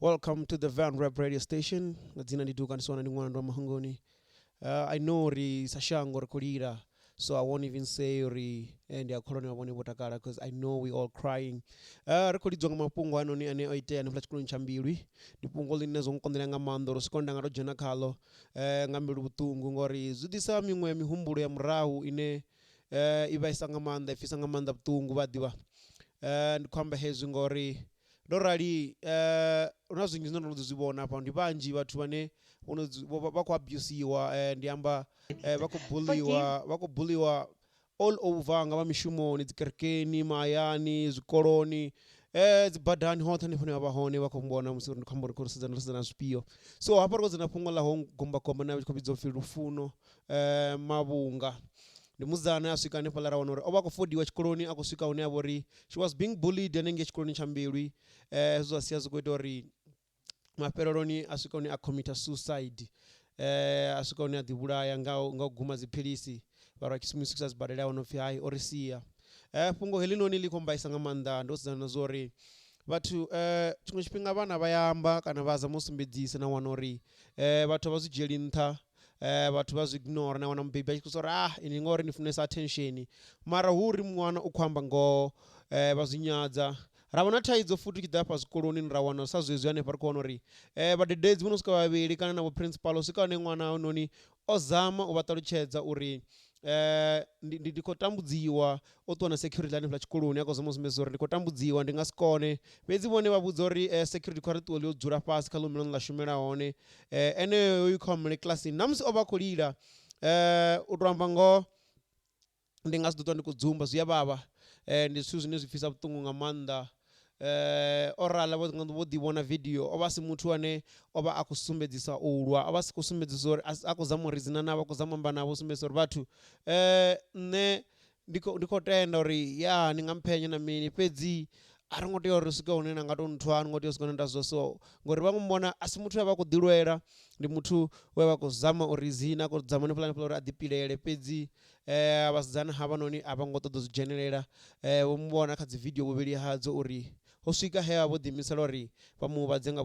Welcome to the Van Rep radio station. Dzina ndiduka ndisona ndi Lufuno Mavhungo. I know ri sashango rikulira, so I won't even say ri and ya colony wabone botakala because I know we all crying. Rikulidwa nga mapungo ano ni ane oite ane flachikulu nchambirwi. Dipungo linezo nkondela nga mandoro sikonda nga rojana kalo ngambiru butungu ngori zudisa mimwe mihumbulo ya mrahu ine iba isanga manda ifisanga manda butungu badiwa. Ndikwamba hezu ngori dorali unazo nyingine unazozibona hapa ndi banji watu bane bako abusiwa ndiamba bako bulliwa all over ngaba mishumo ni zikerkeni mayani zikoloni zibadani hota ni fune abahone bakombona musuru ndikhambora kursizana spio so hapa rozo napungola ho gomba komba na bizo Lufuno Mavhungo ndimuzana asikane palara wanore obako fodi wa chikoloni akusika one abori she was being bullied nenge chikoloni chambirwi zo asiazo kwetori maperoroni asikone akomita suicide asikone adibulaya ngao guma zipilisi bara kisimi success badala wono fi hai orisia pungo helino nilikomba isanga manda ndosana zori vatu chimwe chipinga vana vayamba kana vaza musumbedzisa na wanori vatu vazijeli ntha vatu vaziignore na wana mbaby achikusora ini ngori nifunesa attention mara huri mwana ukwamba ngo vazinyadza ravana thaidzo futi kidha pa zikoloni nrawana sazwezwi ane pari kuonori vadededzi vonosvika vaviri kana navo principal osvika ne mwana unoni ozama uvatalutshedza uri ndikotambudziwa otona security ane pala chikoloni akozama usumbedza uri ndikotambudziwa ndingasikone fhedzi vone vavudza uri security kwarituo liodzura pasi kha lumino nilashumela hone eneyo ikhomele classini namusi ovakulira utoramba ngo ndingasidotwa ndikudzumba ziyavava ndi zwithu zwine zwifisa vhuṱungu nga maanḓa orala vodivona video ova si muthu ane ova akusumbedzisa ulwa ova si kusumbedzisa uri akuzama urizina navo akuzama amba navo usumbedzisa uri vathu nne ndiko tenda uri ya ni nga mphenya na mini fhedzi ari ngo tea uri swika hune na nga to nthwa ani ngo tea u swika hune nda so ngori vha mubona asi muthu we vha khou ḓilwela ndi muthu we vha khou zama uri zina khou zama ni pulani uri a ḓipilele fhedzi vhasidzana havhanoni a vha ngo ṱoḓa zwi dzhenelela vho mubona kha dzi video vhuvhili hadzo uri ho swika he vha vho ḓiimisela uri vha muvhadze nga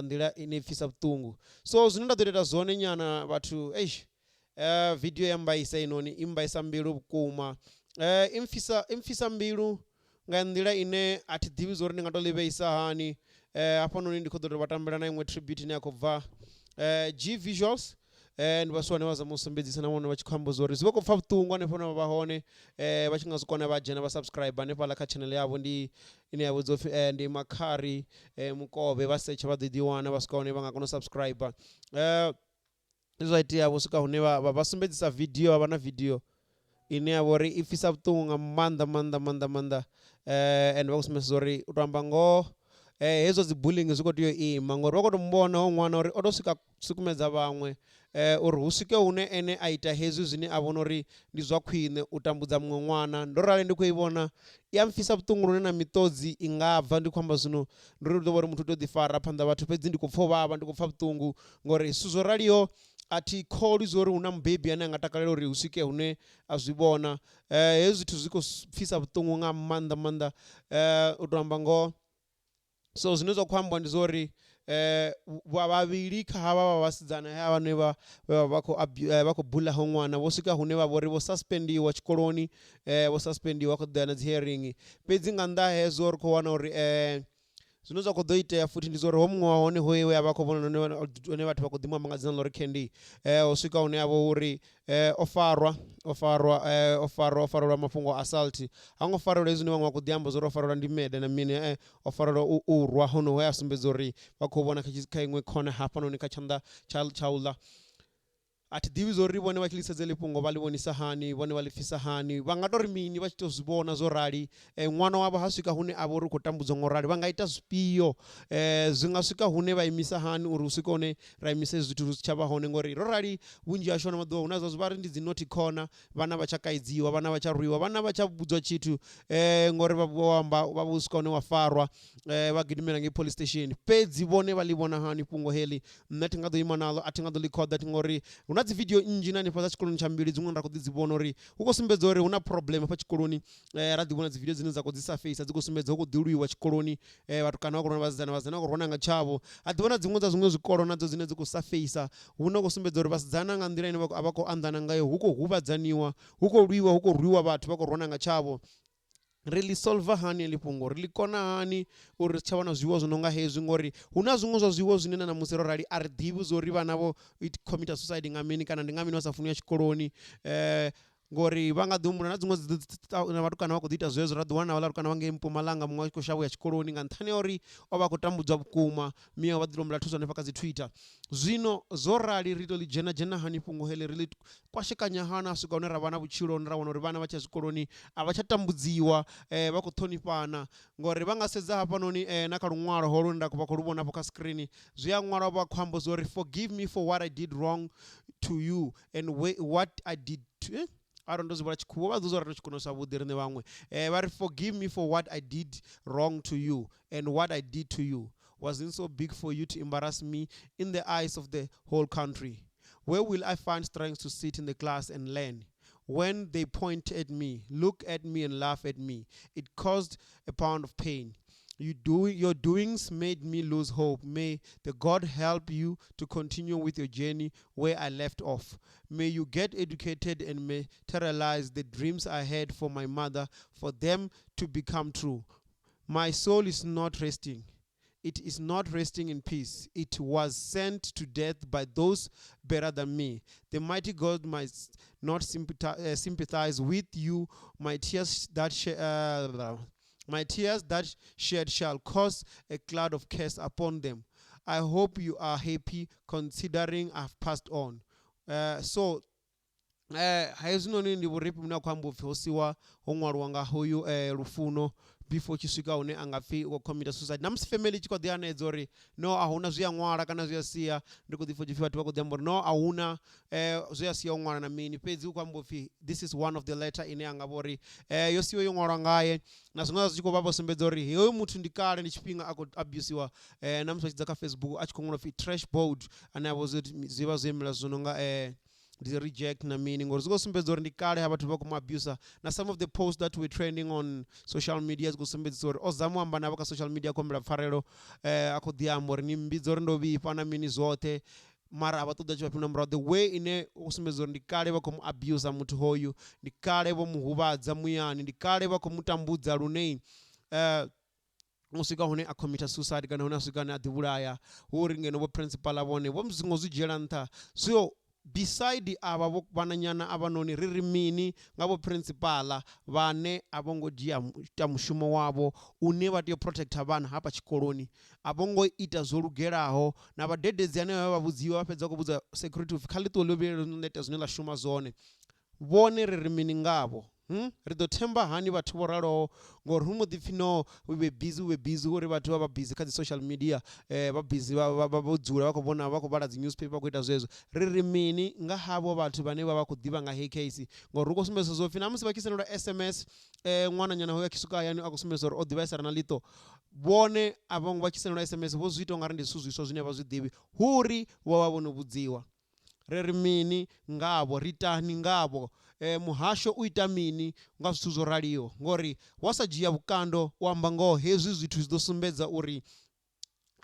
nḓila ine pfisa vhuṱungu so zwine nda ḓo ita zwone nyana vhathu video ya mbaisa inoni imbaisa mbilu vhukuma imfisa mbilu nga nḓila ine a thi ḓivhi zwo uri ndi nga to ḽivheisa hani hafhanoni ndi khou ḓo tou vhatambela na iṅwe tribute ine ya khou bva G visuals ndi vhaswa vhane vha zama u sumbedzisa na vhone vha tshi khou amba zwori zwi vha khou pfa vhuṱungu hanefho hune vha hone vha tshi nga zwi kona vha dzhena vha subscribe hanefhaḽa kha channel yavho ndi ine ya vhudzwa upfhi ndi Makhari Mukovhe vha setsha vha ḓo ḓiwana vha swika hune vha nga kona u subscribe ndi zwa itea vho swika hune vha sumbedzisa video vha na video ine ya vhori i pfisa vhuṱungu nga maanḓa and vha khou sumbedzisa uri u tou amba ngoho hezwo dzi bullying zwi khou tea u ima ngori vha khou tou mubona ho ṅwana uri o tou swika sukumedza vhaṅwe uri hu swike hune ene a ita hezwi zwine a vhona uri ndi zwa khwine u tambudza muṅwe ṅwana ndo rali ndi khou i vhona i ya mpfisa vhuṱungu lune na miṱodzi i nga bva ndi khou amba zwino ndi uri ḓo vha uri muthu u tea u ḓifara phanḓa vhathu fhedzi ndi khou pfha u vhavha ndi khou pfha vhuṱungu ngori zwithu zwo raliho a thi kholi zwo uri hu na mubebi ane a nga takalela uri hu swike hune a zwi vhona hezwi zwithu zwi khou pfisa vhuṱungu nga maanḓa u tou amba ngoho so zwine zwa khou ambiwa ndi zwa uri vhavhili kha havha vha vhasidzana havha vhane vha khou bulaho ṅwana vho swika hune vha vhori vho suspendiwa tshikoloni vho suspendiwa khou ḓa na dzi hearing fhedzi nga nnḓa hezwo ri khou wana uri zwine zwa khou ḓo itea futhi ndi zwa uri ho muṅwe wa hone ho iwe a vha khou vhona hone vhathu vha khou ḓimamba nga dzina ḽa uri Candy ho swika hune a vho uri o farwa lwa mafhungo a assault ha ngo farelwa hezwi vhaṅwe vha khou ḓi amba zwa uri o farelwa ndi mede na mini o farelwa u rwa hono he a sumbedza uri vha khou vhona kha iṅwe khona hafhanoni kha tshanḓa tsha uḽa a thi ḓivhi zwo ri vhone vha tshi ḽisedze ḽifhungo vha ḽi vhonisa hani vhone vha ḽi pfisa hani vha nga tori mini vha tshi to zwi vhona zwo rali ṅwana wavho ha swika hune a vha uri u khou tambudzwa ngo rali vha nga ita zwifhio zwi nga swika hune vha imisa hani uri hu swike hone ra imise zwithu zwi si tsha vha hone ngori ro rali vhunzhi hashu ano maḓuvha hu na zwa zwi vha ri ndi dzi naughty corner vhana vha tsha kaidziwa vhana vha tsha rwiwa vhana vha tsha vhudzwa tshithu ngori vha vho swika hone wa farwa vha gidimela ngei police station fhedzi vhone vha ḽi vhona hani fhungo heḽi nṋe thi nga ḓo ima naḽo a thi nga ḓo ḽi khoḓa thi ngori hu na huna dzi video nnzhi na hanefha dza tshikoloni tsha mbili dziṅwe nda khou ḓi dzi vhona uri hu khou sumbedza uri hu na problem hafha tshikoloni ra ḓi vhona dzi video dzine dza khou dzi surface dzi khou sumbedza hu khou ḓi lwiwa tshikoloni vhatukana vha khou rwana vhasidzana vha khou rwana nga tshavho a ḓi vhona dziṅwe dza zwiṅwe zwikolo nadzo dzine dzi khou surface hu na khou sumbedza uri vhasidzana nga nḓila ine vha khou anḓana ngayo hu khou huvhadzaniwa hu khou lwiwa hu khou rwiwa vhathu vha khou rwana nga tshavho ri ḽi solve hani eḽi fhungo ri ḽi kona hani uri si tsha vha na zwiwo zwi no nga hezwi ngori hu na zwiṅwe zwa zwiwo zwine na musi ro rali a ri ḓivhi zwo ri vhana vho commita suicide nga mini kana ndi nga mini vha sa funi ya tshikoloni ngori vha nga ḓi humbula na dziṅwe na vhatukana vha khou ḓi ita zwezwo ra ḓi wana na vhaḽa vhatukana vha ngei Mpumalanga muṅwe a tshi khou shavho ya tshikoloni nga nṱhani ya uri o vha a khou tambudzwa vhukuma miyo vha ḓi lombela thuso hanefha kha dzi Twitter zwino zwo rali ri to ḽi dzhena hani fhungo heḽi ri ḽi kwashekanya hani a swika hune ra vha na vhutshilo ra wana uri vhana vha tsha zwikoloni a vha tsha tambudziwa vha khou ṱhonifhana ngori vha nga sedza hafhanoni na kha luṅwalo holo nda vha khou lu vhona hafho kha screen zwi a ṅwalwa vha khou amba zwo ri forgive me for what I did wrong to you and what I did to arali ndo zwi vhala tshikhuwa vha ḓo zwo ri tshikono zwavhuḓi riṋe vhaṅwe vha ri forgive me for what I did wrong to you and what I did to you wasn't so big for you to embarrass me in the eyes of the whole country. Where will I find strength to sit in the class and learn? When they point at me, look at me and laugh at me, it caused a pound of pain. Your doings made me lose hope. May the God help you to continue with your journey where I left off. May you get educated and materialize the dreams I had for my mother, for them to become true. My soul is not resting. It is not resting in peace. It was sent to death by those better than me. The mighty God might not sympathize with you. My tears that shed shall cause a cloud of curse upon them. I hope you are happy considering I've passed on. So hezwinoni ndi vhuripi mune a khou amba upfi ho siwa ho ṅwaliwa nga hoyu Lufuno before tshi swika hune a nga pfi wo commita suicide na musi family tshi khou ḓi anedza uri no a huna zwi a ṅwala kana zwi a sia ndi khou ḓi pfha vhathu vha khou ḓi amba uri no a huna zwi a sia u ṅwala na mini fhedzi u khou amba upfi this is one of the letter ine a nga vha uri yo siwa yo ṅwalwa ngaye na zwiṅwe zwi tshi khou vha vho sumbedza uri hoyo muthu ndi kale ndi tshifhinga a khou abusiwa na musi vha tshi dza kha Facebook a tshi khou ṅwala upfi trash board ane a vha zwi vha zwo imela zwo no nga the reject na mini ngori ziko sumbedza uri ndi kale ha vhathu vha khou abuse na some of the posts that were trending on social media ziko sumbedza uri o zama u amba navho kha social media khombela pfarelo a khou ḓi amba uri ni mbidza uri ndo vhifha na mini zwoṱhe mara a vha ṱoḓa tshifhinga na murahu the way ine u sumbedza uri ndi kale vha khou mu abuse muthu hoyu ndi kale vho mu huvhadza muyani ndi kale vha khou mu tambudza lune u swika hune a commita suicide kana hune a swika hune a ḓivhulaya hu uri ngeno vho principal a vhone vho zwiṅwe zwi dzhiela nṱha so beside ava vho vhananyana avhanoni ri ri mini nga vho principala vhane a vho ngo dzhia mushumo wavho une vha tea u protecta vhana hafha tshikoloni a vho ngo ita zwo lugelaho na vhadededzi ane vha vhudziwa vha fhedza u khou vhudza security kha ḽi ṱuwe ḽo vhuyela ḽo neta zwine ḽa shuma zwone vhone ri ri mini ngavho ri ḓo themba hani vhathu vho raloho ngori hu mbo ḓi pfhi no we were busy uri vhathu vha busy kha dzi social media vha busy vho dzula vha khou vhona vha khou vhala dzi newspaper vha khou ita zwezwo ri ri mini nga havho vhathu vhane vha khou ḓivha nga heyi case ngori ri khou sumbedza zwo pfhi na musi vha tshi sendela SMS ṅwananyana hoyo a tshi swika hayani a khou sumbedza uri o ḓivhaisana na ḽiṱo vhone a vho vha tshi sendela SMS vho zwi ita ungari ndi zwithu zwiswa zwine vha zwi ḓivhi hu uri vho vha vho no vhudziwa ri ri mini ngavho ri tani ngavho muhasho u ita mini nga zwithu zwo raliho ngori wa sa dzhia vhukando u amba ngoho hezwi zwithu zwi ḓo sumbedza uri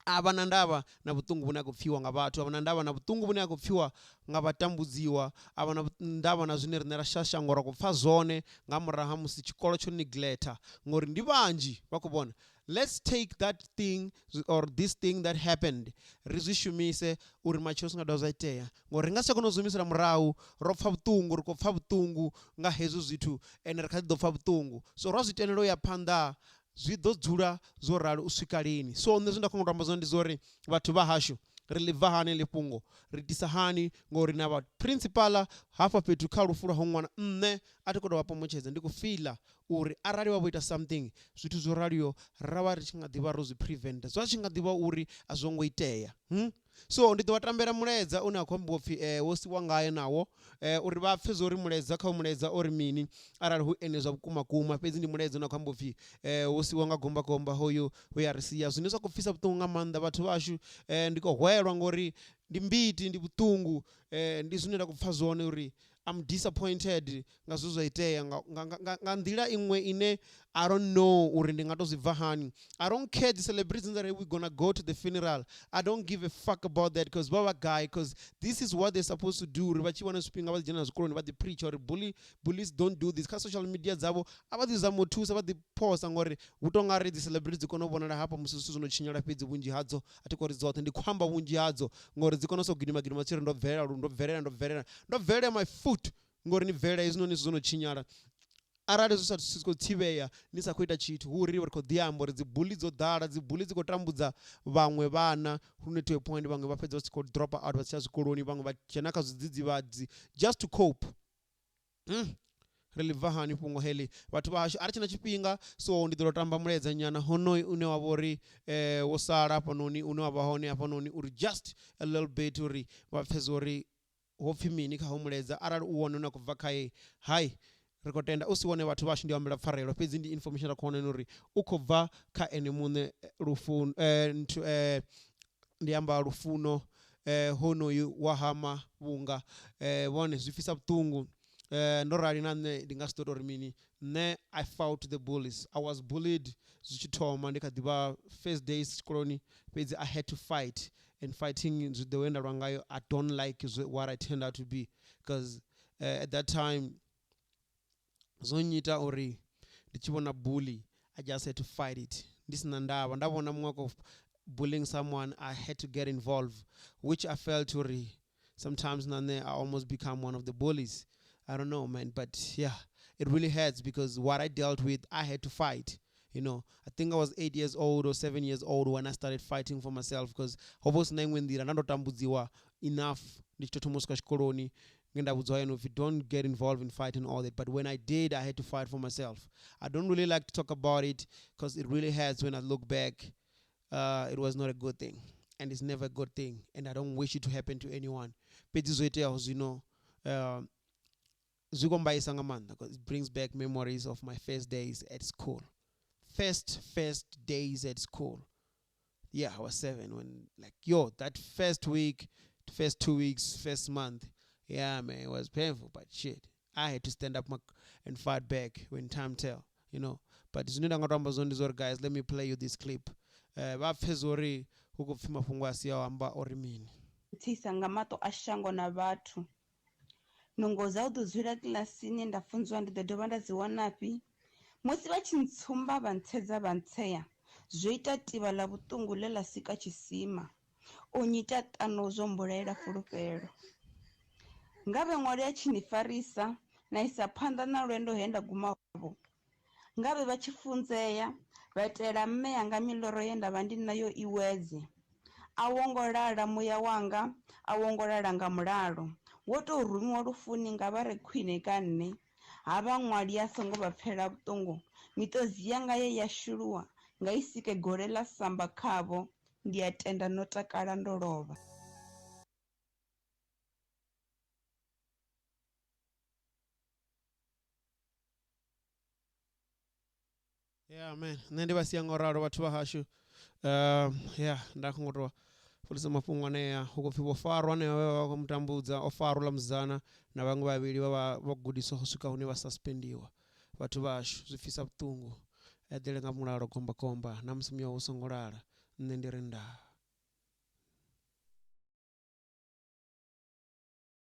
a vha na ndavha na vhuṱungu vhune a khou pfiwa nga vhathu a vha na ndavha na vhuṱungu vhune a khou pfiwa nga vhatambudziwa a vha na ndavha na zwine riṋe ra shango ra khou pfa zwone nga murahu ha musi tshikolo tsho neglecta ngori ndi vhanzhi vha khou vhona let's take that thing or this thing that happened ri zwi shumise uri matshelo singa dovha zwa itea ngori ri nga si tsha kona u zwi humisela murahu ro pfa vhuṱungu ri khou pfa vhuṱungu nga hezwo zwithu ende ri kha ḓi ḓo pfa vhuṱungu so ro zwi tenela u ya phanḓa zwi ḓo dzula zwo rali u swika lini so nṋe zwi nda khou amba zwone ndi zwa uri vhathu vha hashu ri ḽi bva hani ḽi fhungo ri itisa hani ngori na vha principala hafha fhethu kha lufu lwa ho ṅwana nṋe a thi khou tou vha pomotshedza ndi khou fiḽa uri arali vha vho ita something zwithu zwo raliho ra vha ri tshi nga ḓivha ro zwi prevent zwa tshi nga ḓivha uri a zwo ngo itea so ndi ḓo vha tambela muledza une a khou ambiwa upfhi wo siwa ngaye nawo uri vha pfhe zwo ri muledza kha muledza ori mini arali hu ene zwa vhukuma kuma fhedzi ndi muledza une a khou ambiwa upfhi wo siwa nga gomba hoyu we a ri sia zwine zwa khou pfhisa vhuṱungu nga maanḓa vhathu vashu ndi khou hwelwa ngori ndi mbiti ndi vhuṱungu ndi zwine nda khou pfha zwone uri I'm disappointed nga zwo zwa itea nga nḓila iṅwe ine I don't know uri ndi nga to zwi bva hani. I don't care the celebrities that we're gonna go to the funeral. I don't give a fuck about that because baba guy, because this is what they're supposed to do. Ri vha tshi vhona zwifhinga vha dzi dzhena zwikoloni vha ḓi preach uri bullies don't do this. Kha social media dzavho a vha ḓi zama u thusa vha ḓi posa ngori hu tonga ri dzi celebrities dzi kona u vhonala hafha musi zwithu zwo no tshinyala fhedzi vhunzhi hadzo a thi khou ri dzoṱhe ndi khou amba vhunzhi hadzo ngori dzi kona u so gidima tshiri ndo bvelela my foot ngori ni bvelela hezwinoni zwo no tshinyala arali zwi sa khou thivhea ni sa khou ita tshithu hu ri khou ḓi amba uri dzi bully dzo ḓala dzi bully dzi khou tambudza vhaṅwe vhana lune to a point vhaṅwe vha fhedza vha tshi khou drop out vha tshiya zwikoloni vhaṅwe vha dzhena kha zwidzidzivhadzi just to cope ri ḽi bva hani fhungo heḽi vhathu vha hashu a ri tshena tshifhinga so ndi ḓo tamba muledza nyana honoyu une wa vha uri wo sala hafhanoni une wa vha hone hafhanoni uri just a little bit uri vha pfhesa uri ho pfhi mini kha ho muledza arali u wone una khou bva khaye hai ri khou tenda u si wone vhathu vhashu ndi ambela pfarelo fhedzi ndi information ra khou wana uri u khou bva kha ene muṋe Lufuno ndi amba Lufuno honoyu wa Mavhungo vhone zwi pfisa vhuṱungu ndo rali na nṋe ndi nga si tori mini nṋe I fought the bullies. I was bullied zwi tshi thoma ndi kha ḓivha first days tshikoloni fhedzi I had to fight and fighting the way nda lwa ngayo I don't like what I turned out to be because at that time zwo nyita uri ndi tshi vhona bully I just had to fight it ndi sina ndavha nda vhona muṅwe of bullying someone I had to get involved which I felt uri sometimes nane I almost become one of the bullies. I don't know man but yeah it really hurts because what I dealt with I had to fight. You know, I think I was 8 years old or 7 years old when I started fighting for myself because hovos na imwe ndira ndo tambudziwa enough ndi chitotomuska tshikoloni ngenda vhudzwa if you don't get involved in fighting all that but when I did I had to fight for myself. I don't really like to talk about it because it really hurts when I look back. It was not a good thing and it's never a good thing and I don't wish it to happen to anyone. Fhedzi zwo iteaho zwino zwi khou mbaisa nga maanḓa because it brings back memories of my first days at school. First days at school. Yeah, I was 7 when that first week, first 2 weeks, first month. Yeah, man, it was painful, but shit. I had to stand up and fight back when time tell, you know. But guys, let me play you this clip. Vapfezori hukupfi mafhungo asiya amba ori mini. Tisa nga mato a shango na vhathu. Nungo za u ḓo dzula kilasini nda funzwa ndi ḓo dovha nda dzi wanafhi. Musi vha tshi ntsumba vha ntsedza vha ntseya zwo ita tivha ḽa vhuṱungu ḽe ḽa sika tshisima u nyita ṱano zwo mbulela fulufhelo nga vhe ṅwali ya tshi ni farisa na isa phanḓa na lwendo he nda guma havho nga vhe vha tshi funzea vha itela mme yanga miloro ye nda vha ndi nayo iwedze a wongolala muya wanga a wongolala nga mulalo wo tou rumiwa lufuni nga vha re khwine ka nne hava ṅwali ya songo vha pfela vhuṱungu miṱodzi yanga ye ya shuluwa nga isike gole ḽa samba khavho ndi a tenda no takala ndo lovha. Yeah man nṋe ndi vha sia nga u ralo vhathu vha hashu yeah nda khou tou fulisa mafhungo anea hu khou pfhi vho farwa hanevha vha khou mutambudza o farwa ḽa musidzana na vhaṅwe vhavhili vha gudiswa u swika hune vha suspendiwa vhathu vhashu zwi pfisa vhuṱungu eḓele nga mulalo komba na musi muya u songo lala nṋe ndi ri ndaa.